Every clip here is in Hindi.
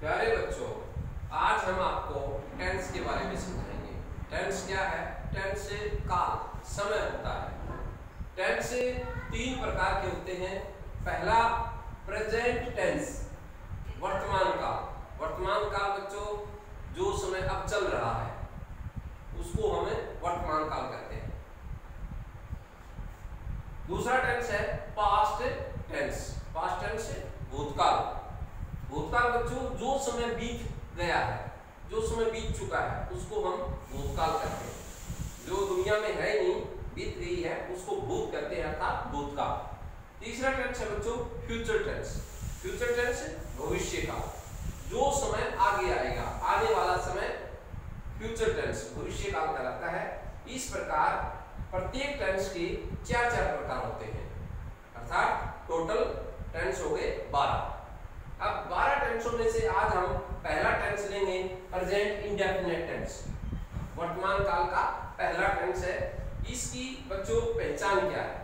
प्यारे बच्चों, आज हम आपको टेंस के बारे में समझाएंगे। टेंस क्या है? टेंस से काल, समय होता है। टेंस से तीन प्रकार के होते हैं। पहला प्रेजेंट टेंस, वर्तमान काल। वर्तमान काल बच्चों जो समय अब चल रहा है उसको हमें वर्तमान काल कहते हैं। दूसरा टेंस है पास्ट टेंस। पास्ट टेंस है भूतकाल। भूतकाल बच्चों जो समय बीत गया है, जो समय बीत चुका है उसको हम भूतकाल कहते हैं। जो दुनिया में है नहीं, बीत गई है, उसको भूत कहते हैं, अर्थात भूतकाल। तीसरा टेंस है बच्चों फ्यूचर टेंस। फ्यूचर टेंस भविष्य काल, जो समय आगे आएगा, आने वाला समय फ्यूचर टेंस भविष्य काल कहलाता है। इस प्रकार प्रत्येक टेंस के चार प्रकार होते हैं, अर्थात टोटल टेंस हो गए 12। अब 12 टेंसों में से आज हम पहला टेंस लेंगे, प्रेजेंट इंडेफिनिट टेंस। वर्तमान काल का पहला टेंस है। इसकी बच्चों पहचान क्या है?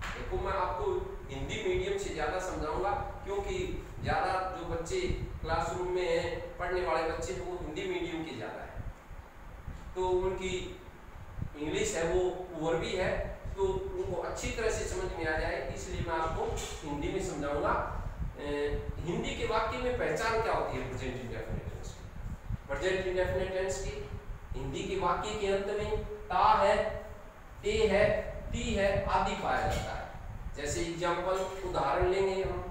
देखो, मैं आपको हिंदी मीडियम से ज्यादा समझाऊंगा, क्योंकि ज्यादा जो बच्चे क्लासरूम में हैं, पढ़ने वाले बच्चे हैं, वो हिंदी मीडियम के ज्यादा है, तो उनकी इंग्लिश है वो ओवर भी है, तो उनको अच्छी तरह से समझ में आ जाए, इसलिए मैं आपको हिंदी में समझाऊंगा। हिंदी के वाक्य में पहचान क्या होती है प्रेजेंट इंडेफिनिट टेंस की? प्रेजेंट इंडेफिनिट टेंस की हिंदी के वाक्य के अंत में ता है, ते है, ती है आदि पाया जाता है। जैसे एग्जांपल उदाहरण लेंगे हम,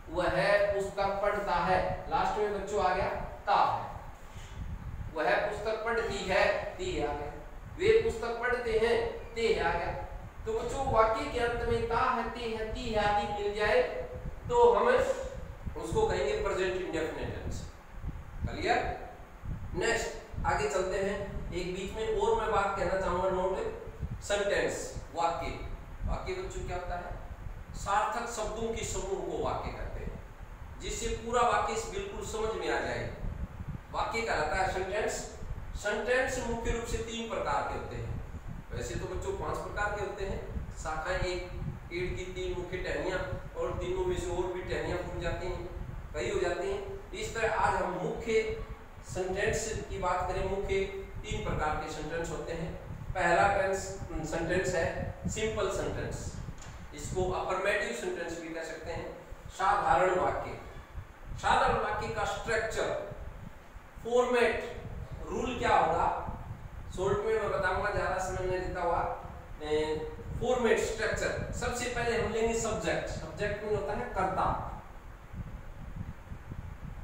वह पुस्तक पढ़ता है, लास्ट में बच्चों आ गया ता है। वह पुस्तक पढ़ती है, ती है आ गया। वे पुस्तक पढ़ते हैं, ते है आ गया। तो बच्चों वाक्य के अंत में ता है, ते है, ती है आदि मिल जाए तो हम उसको कहेंगे present indefinite tense. Clear? Next आगे चलते हैं। एक बीच में और मैं बात कहना चाहूंगा, नोट सेंटेंस, वाक्य। वाक्य बच्चों क्या होता है? सार्थक शब्दों के समूह को वाक्य कहते हैं, जिससे पूरा वाक्य बिल्कुल समझ में आ जाए, वाक्य कहलाता है सेंटेंस। सेंटेंस मुख्य रूप से 3 प्रकार के होते हैं। वैसे तो बच्चों 5 प्रकार के होते हैं। शाखाएं एक पेड़ की 3 मुख्य टहनियां, और तीनों में से और भी टहनियां फूट जाती हैं, कई हो जाती हैं। इस तरह आज हम मुख्य सेंटेंस की बात करें। मुख्य 3 प्रकार के सेंटेंस होते हैं। पहला सेंटेंस है सिंपल सेंटेंस, इसको अफर्मेटिव सेंटेंस भी कह सकते हैं। साधारण वाक्य। साधारण वाक्य का स्ट्रक्चर, फॉर्मेट, रूल क्या होगा, शॉर्ट में मैं बताऊंगा, ज्यादा समय नहीं देता हुआ। Format, structure. सबसे पहले हम लेंगे सब्जेक्ट। सब्जेक्ट में होता है कर्ता,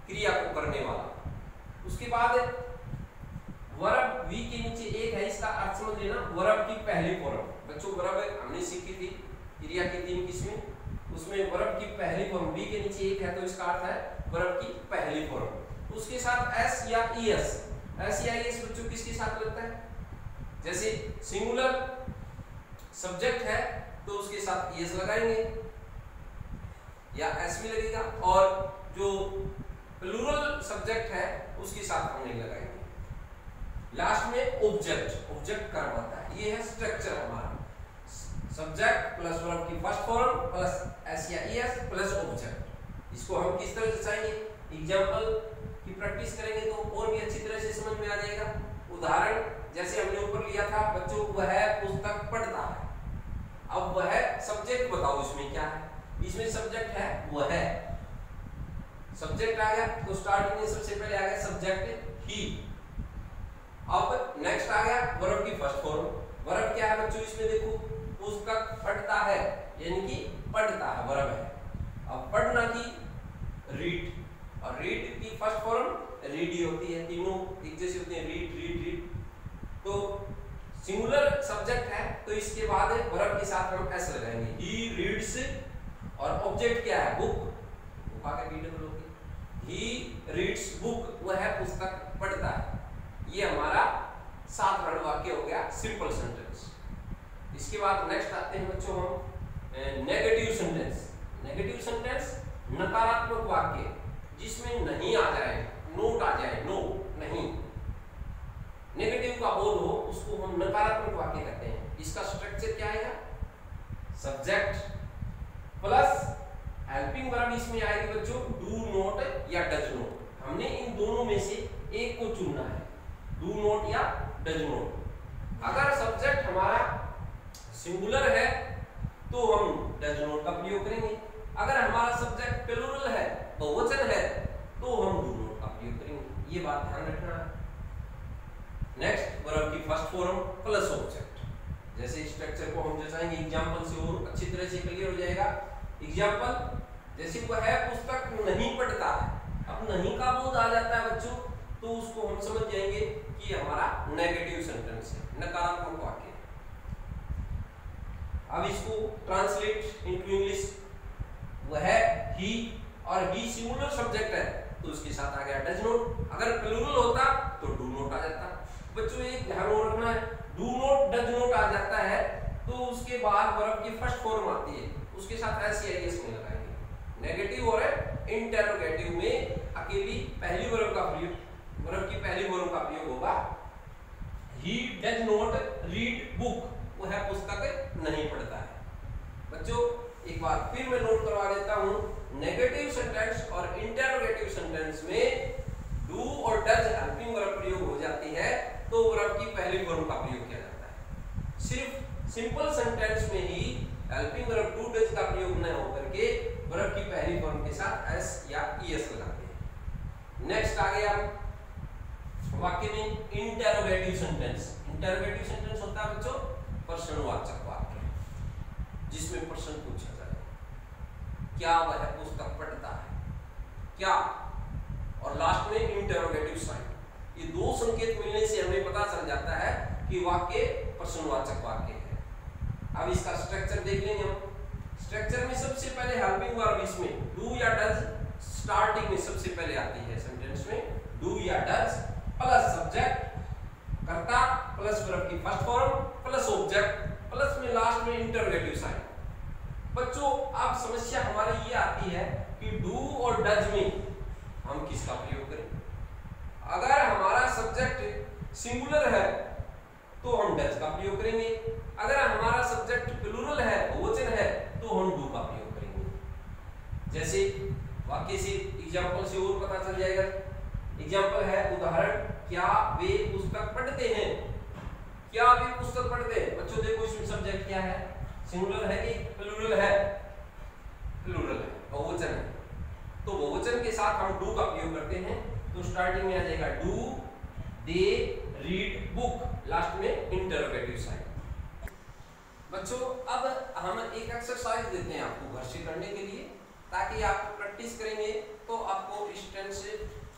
क्रिया को करने वाला। उसके बाद वर्ब, वी के नीचे एक है, इसका अर्थ समझ लेना, वर्ब की पहली फॉर्म। बच्चों वर्ब हमने सीखी थी क्रिया की 3 किस्में, उसमें वर्ब की पहली फॉर्म, वी के नीचे एक है तो इसका अर्थ है वर्ब की पहली फॉर्म। उसके साथ एस या ईएस। एस या ईएस बच्चों किसके साथ लगता है? जैसे सिंगुलर सब्जेक्ट है तो उसके साथ ईएस लगाएंगे या एस भी लगेगा, और जो प्लूरल सब्जेक्ट है उसके साथ हम नहीं लगाएंगे। लास्ट में ऑब्जेक्ट, ऑब्जेक्ट करवाता है। ये है स्ट्रक्चर हमारा, सब्जेक्ट प्लस वर्ब की फर्स्ट फॉर्म प्लस एस या ईएस प्लस ऑब्जेक्ट। इसको हम किस तरह से चाहेंगे, एग्जांपल की प्रैक्टिस करेंगे तो और भी अच्छी तरह से समझ में आ जाएगा। उदाहरण जैसे हमने ऊपर लिया था बच्चों, वह पुस्तक पढ़ता है। अब वह सब्जेक्ट बताओ इसमें क्या है? इसमें सब्जेक्ट है वह। सब्जेक्ट आ गया तो स्टार्टिंग में सबसे पहले आ गया सब्जेक्ट ही। अब नेक्स्ट आ गया वर्ब की फर्स्ट फॉर्म। वर्ब क्या है बच्चों इसमें? देखो, पुस्तक पढ़ता है, यानी कि पढ़ता है, वर्ब है। अब पढ़ना की रीड, और रीड की फर्स्ट फॉर्म रीड ही होती है। तीनों एक जैसे होते हैं, रीड रीड रीड। तो सिंगुलर सब्जेक्ट है तो इसके बाद वर्ब के साथ हम एस लगाएंगे, ही रीड्स। और ऑब्जेक्ट क्या है? बुक, बुक आके रीडेबल होगी। ही रीड्स बुक, वह पुस्तक पढ़ता है। ये हमारा साधारण वाक्य हो गया, सिंपल सेंटेंस। इसके बाद नेक्स्ट आते हैं बच्चों हम नेगेटिव सेंटेंस। नेगेटिव सेंटेंस नकारात्मक वाक्य, जिसमें नहीं आ जाए, नोट आ जाए, नो, नहीं, नेगेटिव का बोध हो, उसको हम नकारात्मक वाक्य कहते हैं। इसका स्ट्रक्चर क्या आएगा? सब्जेक्ट प्लस हेल्पिंग वर्ब इसमें आएगी बच्चों, डू नॉट या डज नॉट। हमने डज नॉट। अगर सब्जेक्ट हमारा सिंगुलर है तो हम डज नॉट का प्रयोग करेंगे, अगर हमारा सब्जेक्ट प्लूरल है, बहुवचन है, तो हम डू नॉट का प्रयोग करेंगे। ये बात ध्यान रखना है। नेक्स्ट, वर्ब की फर्स्ट फॉर्म प्लस ऑब्जेक्ट। जैसे स्ट्रक्चर को हम जैसाएंगे एग्जांपल से और अच्छी तरह से क्लियर हो जाएगा। एग्जांपल जैसे वह पुस्तक नहीं पढ़ता है, अब नहीं का बोध आ जाता है बच्चों, तो उसको हम समझ जाएंगे कि हमारा नेगेटिव सेंटेंस है, नकारात्मक वाक्य है। अब इसको ट्रांसलेट इनटू इंग्लिश, वह ही और ही सिंगुलर सब्जेक्ट है तो उसके साथ आ गया डज नॉट। अगर प्लूरल होता तो डू नॉट आ जाता। बच्चों एक ध्यान रखना है, डू नॉट डज नॉट आ जाता है तो उसके बाद वर्ब की फर्स्ट फॉर्म आती है, उसके साथ एस या एस में लगाएंगे। नेगेटिव और इंटरोगेटिव में अकेली पहली वर्ब का प्रयोग, वर्ब की पहली वर्ब का प्रयोग होगा he does not read book, वह पुस्तक नहीं पढ़ता है। बच्चों एक बार फिर मैं नोट करवा देता हूं, नेगेटिव सेंटेंस और इंटरोगेटिव सेंटेंस में डू और डज हेल्पिंग वर्ब प्रयोग हो जाती है तो वर्ब की पहली फॉर्म का प्रयोग किया जाता है। सिर्फ सिंपल सेंटेंस में ही हेल्पिंग वर्ब डू डज का प्रयोग न होकर के वर्ब की पहली फॉर्म के साथ एस या ईएस लगाते हैं। नेक्स्ट आ गया वाक्य में इंटरोगेटिव सेंटेंस। इंटरोगेटिव सेंटेंस होता है बच्चों प्रश्नवाचक वाक्य, जिसमें प्रश्न पूछा जाए, क्या वह पुस्तक पढ़ता है, क्या, और लास्ट में इंटरोगेटिव साइन। ये दो संकेत मिलने से हमें पता चल जाता है कि वाक्य प्रश्नवाचक वाक्य है। अब इसका स्ट्रक्चर देख लेंगे हम। स्ट्रक्चर में सबसे पहले हेल्पिंग वर्ब इसमें डू या डज स्टार्टिंग में सबसे पहले आती है सेंटेंस में, डू या डज प्लस सब्जेक्ट कर्ता प्लस वर्ब की first form plus object plus में लास्ट में इंटरोगेटिव साइन। बच्चों अब समस्या हमारी ये आती है कि डू और डज में हम किसका प्रयोग करें। अगर हमारा सब्जेक्ट सिंगुलर है तो हम डज का प्रयोग करेंगे, अगर हमारा सब्जेक्ट प्लूरल है, बहुवचन है, तो हम डू का प्रयोग करेंगे। जैसे वाक्य से एग्जांपल से और पता चल जाएगा। एग्जांपल है उदाहरण, क्या वे पुस्तक पढ़ते हैं, क्या वे पुस्तक पढ़ते हैं। बच्चों देखो इसमें सब्जेक्ट क्या है, सिंगुलर है कि प्लूरल है, प्लूरल है, बहुवचन है, तो बहुवचन के साथ हम डू का प्रयोग करते हैं। तो स्टार्टिंग में आ जाएगा do they read book, last में इंटरोगेटिव साइन। बच्चों अब हम एक एक्सरसाइज देते हैं आपको घर से करने के लिए, ताकि आप प्रैक्टिस करेंगे तो आपको इस टेंस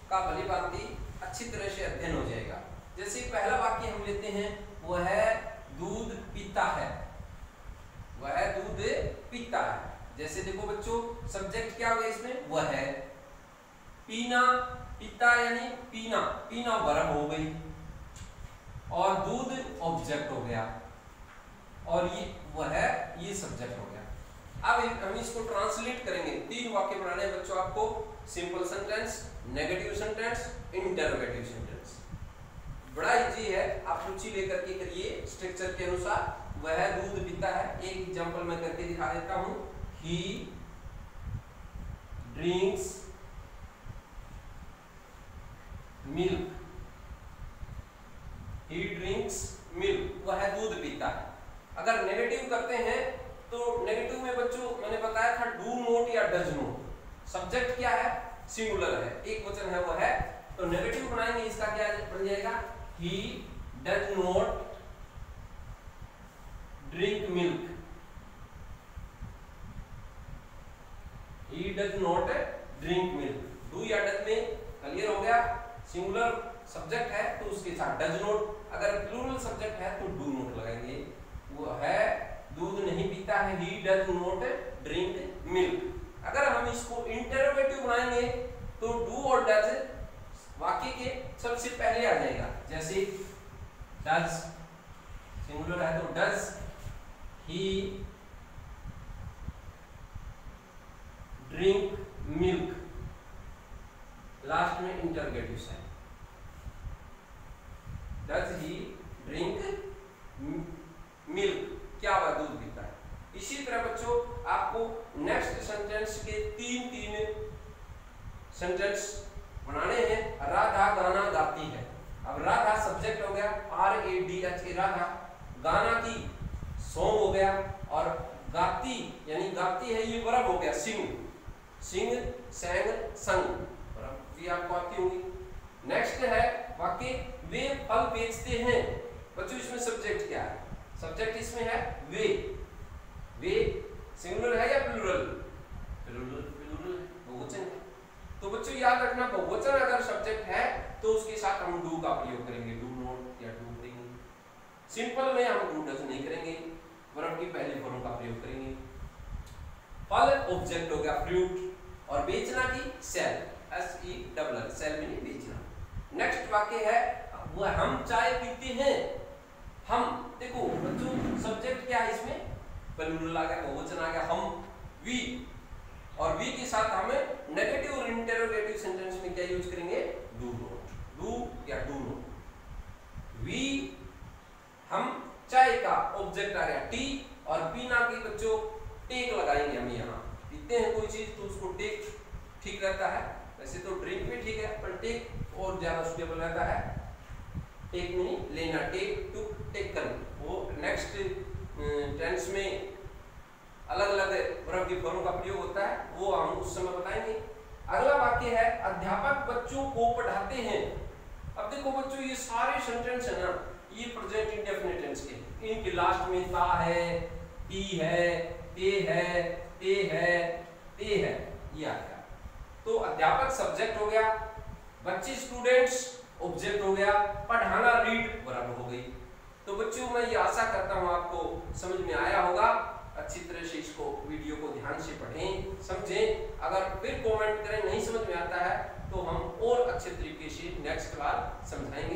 का भली भांति अच्छी तरह से अध्ययन हो जाएगा। जैसे पहला वाक्य हम लेते हैं, वह दूध पीता है, वह दूध पीता है। जैसे देखो बच्चों सब्जेक्ट क्या हो गया इसमें, वह है, पीना, पीता यानी पीना, पीना वर्ब हो गई और दूध ऑब्जेक्ट हो गया और ये वह है ये सब्जेक्ट हो गया। अब हम इसको ट्रांसलेट करेंगे। तीन वाक्य बनाने हैं बच्चों आपको, simple sentence, negative sentence, interrogative sentence. बड़ा इजी है, आप रुचि लेकर के करिए स्ट्रक्चर के अनुसार। वह दूध पीता है, एक एग्जांपल मैं करके दिखा देता हूं, ही ड्रिंक्स मिल्क, ही ड्रिंक्स मिल्क, वह दूध पीता है। अगर नेगेटिव करते हैं तो नेगेटिव में बच्चों मैंने बताया था डू नॉट या डज नॉट। सब्जेक्ट क्या है, सिंगुलर है, एक वचन है, वह है, तो नेगेटिव बनाएंगे, इसका क्या बन जाएगा, he does not drink milk, he does not drink milk. Do या डज में क्लियर हो गया, सिंगुलर सब्जेक्ट है तो उसके साथ डज नॉट, अगर प्लूरल सब्जेक्ट है तो डू नॉट लगाएंगे। वो है दूध नहीं पीता है, he does not drink milk. अगर हम इसको इंटरोगेटिव बनाएंगे तो डू और डज वाक्य के सबसे पहले आ जाएगा। जैसे डज सिंगुलर है तो does he drink milk, last में interrogative sign, does he drink milk, क्या वह दूध पीता है। इसी तरह बच्चों आपको नेक्स्ट सेंटेंस के तीन सेंटेंस बनाने हैं। राधा गाना गाती है, अब राधा सब्जेक्ट हो गया, RADH राधा। गाना की सॉन्ग हो गया, और गाती यानी गाती है ये वर्ब हो गया, सिंग, सिंग, सैंग, संग, वर्ब भी आपको आती होंगी। नेक्स्ट है वाक्य वे फल बेचते हैं। बच्चों इसमें सब्जेक्ट क्या है? सब्जेक्ट इसमें है वे। वे सिंगुलर है या प्लूरल? प्लूरल है, बहुवचन है। तो बच्चों याद रखना, बहुवचन अगर सब्जेक्ट है तो उसके साथ हम डू का प्रयोग करेंगे, डू नॉट या डू करेंगे। सिंपल में हम डू डज नहीं करेंगे, वर्ब की पहली फॉर्म का प्रयोग करेंगे। फल ऑब्जेक्ट हो गया फ्रूट, और बेचना की सेल, SELL, सेल में बेचना। नेक्स्ट वाक्य है वो हम चाय पीते हैं। हम, देखो बच्चों सब्जेक्ट क्या है इसमें? प्लूरल आ गया, बहुवचन आ गया, हम, वी, और वी के साथ हमें नेगेटिव और इंटरोगेटिव सेंटेंस में क्या यूज करेंगे? डू नॉट, डू या डू नॉट। वी, हम, चाय का ऑब्जेक्ट आ गया टी, और पीना की बच्चों टेक लगाएंगे हम यहाँ। पीते हैं कोई चीज तो उसको टेक ठीक रहता है, वैसे तो ड्रिंक भी ठीक है पर टेक और ज्यादा सुटेबल रहता है। टेक नहीं लेना, टेक टू टेकन, वो नेक्स्ट टेंस में अलग अलग वर्ब की फॉर्म का प्रयोग होता है, वो हम उस समय बताएंगे। अगला वाक्य है अध्यापक बच्चों को पढ़ाते हैं। अब देखो बच्चों ये सारे सेंटेंस है ना, ये प्रेजेंट इंडेफिनिट टेंस के, इनके लास्ट में ता है, टी है, ते है, ते है, ते है, ये आ गया। तो अध्यापक सब्जेक्ट हो गया, बच्चे स्टूडेंट्स ऑब्जेक्ट हो गया, पढ़ाना रीड वर्ब हो गई। तो बच्चों मैं ये आशा करता हूँ आपको समझ में आया होगा। अच्छी तरह से इसको वीडियो को ध्यान से पढ़ें, समझें। अगर फिर कमेंट करें नहीं समझ में आता है तो हम और अच्छे तरीके से नेक्स्ट क्लास समझाएंगे।